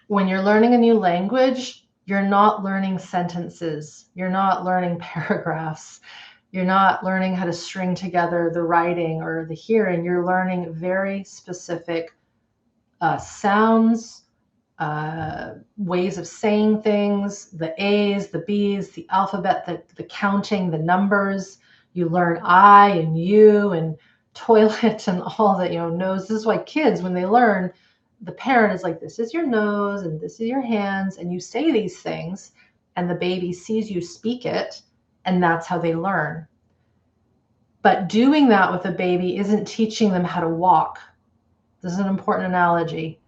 When you're learning a new language, you're not learning sentences. You're not learning paragraphs. You're not learning how to string together the writing or the hearing. You're learning very specific sounds, ways of saying things, the A's, the B's, the alphabet, the counting, the numbers. You learn I and you and toilet and all that, nose. This is why kids, when they learn, the parent is like, this is your nose and this is your hands. And you say these things and the baby sees you speak it. And that's how they learn. But doing that with a baby isn't teaching them how to walk. This is an important analogy.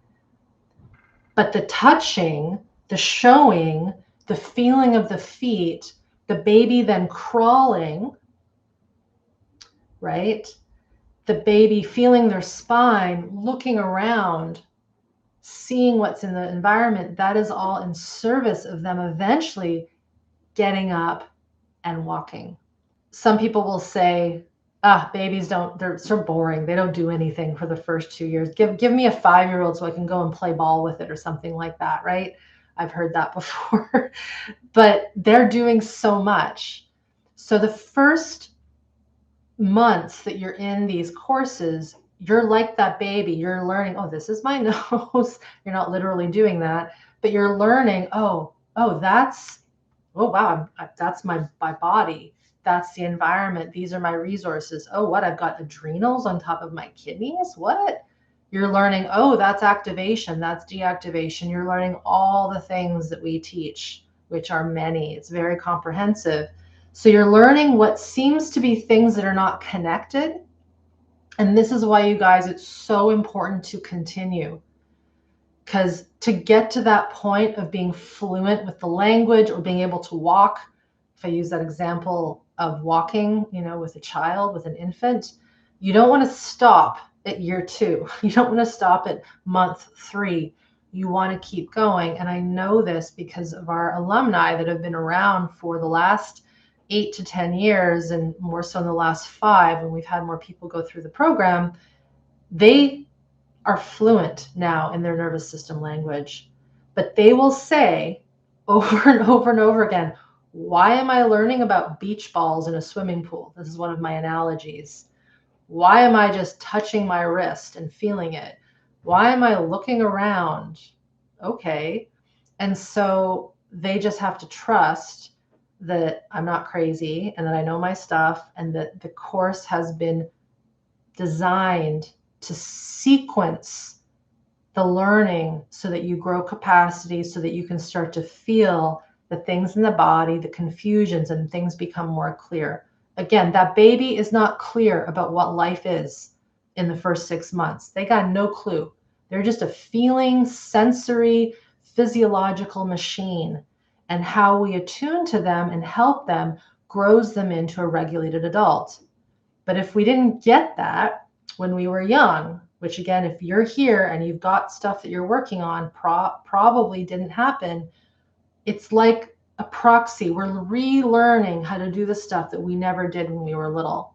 But the touching, the showing, the feeling of the feet, the baby then crawling, right? The baby feeling their spine, looking around, seeing what's in the environment, that is all in service of them eventually getting up and walking. Some people will say, babies they're so boring. They don't do anything for the first 2 years. Give me a 5-year-old so I can go and play ball with it or something like that, right? I've heard that before. But they're doing so much. So the first months that you're in these courses, you're like that baby. You're learning, this is my nose. You're not literally doing that, but you're learning, that's my body. That's the environment. These are my resources. Oh, what? I've got adrenals on top of my kidneys? What? You're learning, that's activation. That's deactivation. You're learning all the things that we teach, which are many. It's very comprehensive. So you're learning what seems to be things that are not connected. And this is why, you guys, it's so important to continue. Because to get to that point of being fluent with the language or being able to walk, if I use that example of walking, with a child, with an infant, you don't want to stop at year 2. You don't want to stop at month 3. You want to keep going. And I know this because of our alumni that have been around for the last 8 to 10 years, and more so in the last 5, when we've had more people go through the program. They are fluent now in their nervous system language, but they will say over and over and over again, why am I learning about beach balls in a swimming pool? This is one of my analogies. Why am I just touching my wrist and feeling it? Why am I looking around? Okay. And so they just have to trust that I'm not crazy and that I know my stuff, and that the course has been designed to sequence the learning so that you grow capacity, so that you can start to feel the things in the body, the confusions, and things become more clear. Again, that baby is not clear about what life is in the first 6 months. They got no clue. They're just a feeling, sensory, physiological machine. And how we attune to them and help them grows them into a regulated adult. But if we didn't get that when we were young, which again, if you're here and you've got stuff that you're working on, probably didn't happen, it's like a proxy. We're relearning how to do the stuff that we never did when we were little.